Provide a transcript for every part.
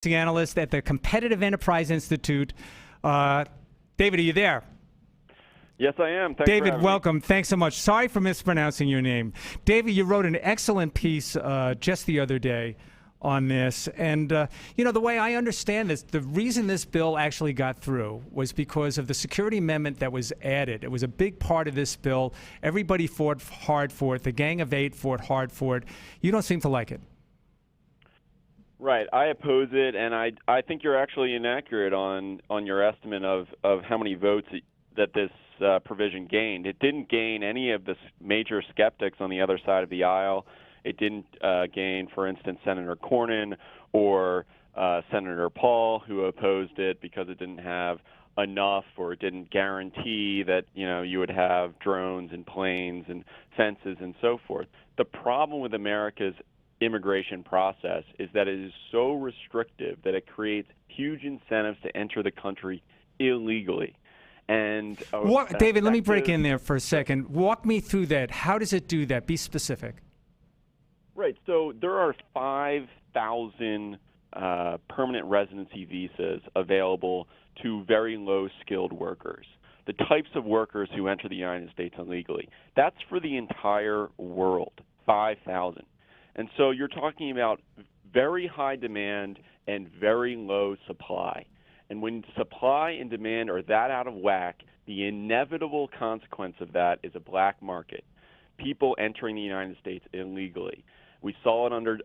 the analyst at the Competitive Enterprise Institute. David, are you there? Yes, I am. Thanks David, for having welcome. me. Thanks so much. Sorry for mispronouncing your name. David, you wrote an excellent piece just the other day on this. And, the way I understand this, the reason this bill actually got through was because of the security amendment that was added. It was a big part of this bill. Everybody fought hard for it. The Gang of Eight fought hard for it. You don't seem to like it. Right. I oppose it, and I think you're actually inaccurate on your estimate of how many votes that this provision gained. It didn't gain any of the major skeptics on the other side of the aisle. It didn't gain, for instance, Senator Cornyn or Senator Paul, who opposed it because it didn't have enough or it didn't guarantee that you would have drones and planes and fences and so forth. The problem with America's immigration process is that it is so restrictive that it creates huge incentives to enter the country illegally. And David, let me break in there for a second. Walk me through that. How does it do that? Be specific. Right. So there are 5,000 permanent residency visas available to very low-skilled workers, the types of workers who enter the United States illegally. That's for the entire world, 5,000. And so you're talking about very high demand and very low supply. And when supply and demand are that out of whack, the inevitable consequence of that is a black market, people entering the United States illegally. We saw it under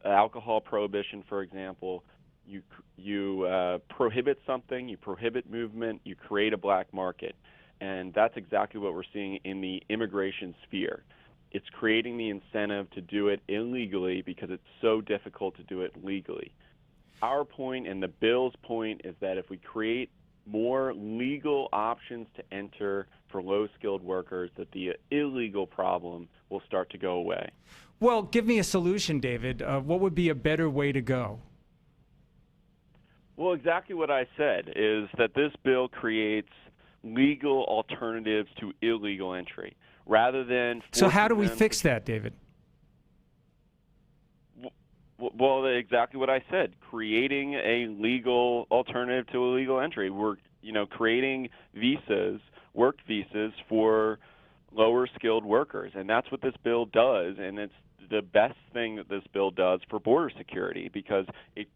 alcohol prohibition, for example. You prohibit something, you prohibit movement, you create a black market. And that's exactly what we're seeing in the immigration sphere. It's creating the incentive to do it illegally because it's so difficult to do it legally. Our point and the bill's point is that if we create more legal options to enter for low-skilled workers, that the illegal problem will start to go away. Well, give me a solution, David. What would be a better way to go? Well, exactly what I said is that this bill creates legal alternatives to illegal entry rather than. So how do we fix that, David? Well, exactly what I said, creating a legal alternative to illegal entry. We're, creating visas, work visas for lower skilled workers. And that's what this bill does. And it's the best thing that this bill does for border security because it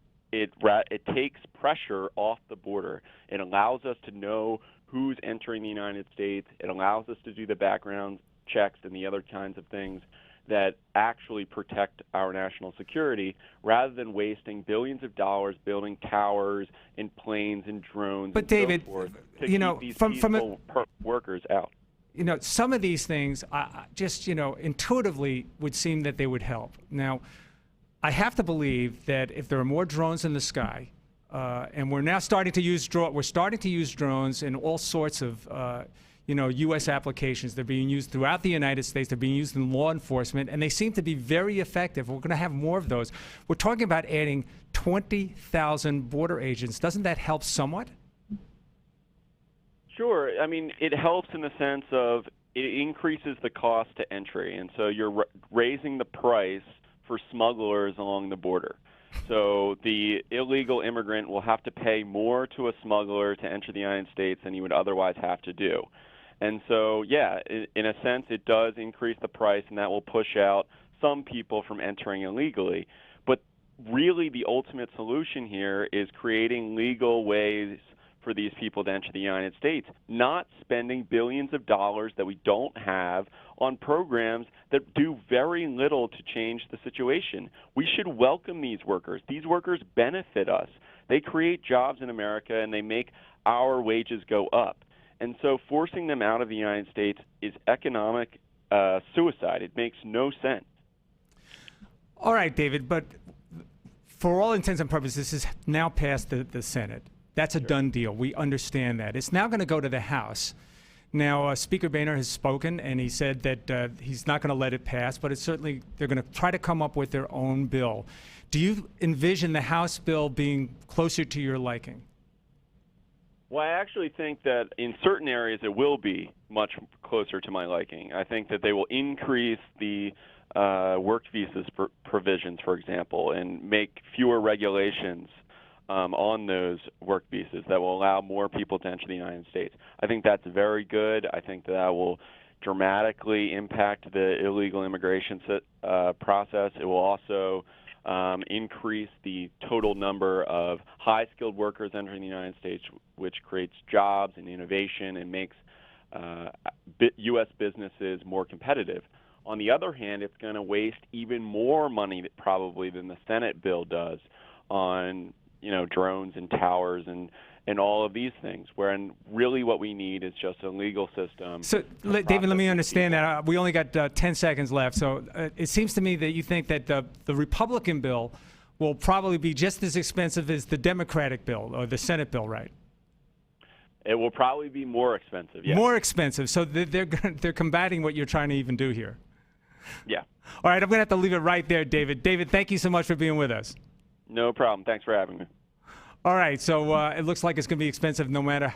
takes pressure off the border. It allows us to know who's entering the United States. It allows us to do the background checks and the other kinds of things that actually protect our national security rather than wasting billions of dollars building towers and planes and drones but and David, so forth to keep these peaceful workers out. Some of these things just intuitively would seem that they would help. Now, I have to believe that if there are more drones in the sky, and we're now starting to use drones in all sorts of U.S. applications. They're being used throughout the United States. They're being used in law enforcement, and they seem to be very effective. We're going to have more of those. We're talking about adding 20,000 border agents. Doesn't that help somewhat? Sure. I mean, it helps in the sense of it increases the cost to entry, and so you're raising the price for smugglers along the border. So the illegal immigrant will have to pay more to a smuggler to enter the United States than he would otherwise have to do. And so, yeah, in a sense, it does increase the price, and that will push out some people from entering illegally. But really the ultimate solution here is creating legal ways for these people to enter the United States, not spending billions of dollars that we don't have on programs that do very little to change the situation. We should welcome these workers. These workers benefit us. They create jobs in America, and they make our wages go up. And so forcing them out of the United States is economic suicide. It makes no sense. All right, David, but for all intents and purposes, this is now past the Senate. That's a done deal. We understand that. It's now going to go to the House. Now, Speaker Boehner has spoken, and he said that he's not going to let it pass, but it's certainly they're going to try to come up with their own bill. Do you envision the House bill being closer to your liking? Well, I actually think that in certain areas it will be much closer to my liking. I think that they will increase the work visas provisions, for example, and make fewer regulations on those work visas that will allow more people to enter the United States. I think that's very good. I think that will dramatically impact the illegal immigration process. It will also increase the total number of high-skilled workers entering the United States, which creates jobs and innovation and makes U.S. businesses more competitive. On the other hand, it's going to waste even more money probably than the Senate bill does on drones and towers and all of these things, wherein really what we need is just a legal system. So, David, let me understand that. We only got 10 seconds left. So it seems to me that you think that the Republican bill will probably be just as expensive as the Democratic bill or the Senate bill, right? It will probably be more expensive, yes. More expensive. So they're combating what you're trying to even do here. Yeah. All right, I'm going to have to leave it right there, David. David, thank you so much for being with us. No problem. Thanks for having me. All right, so it looks like it's going to be expensive no matter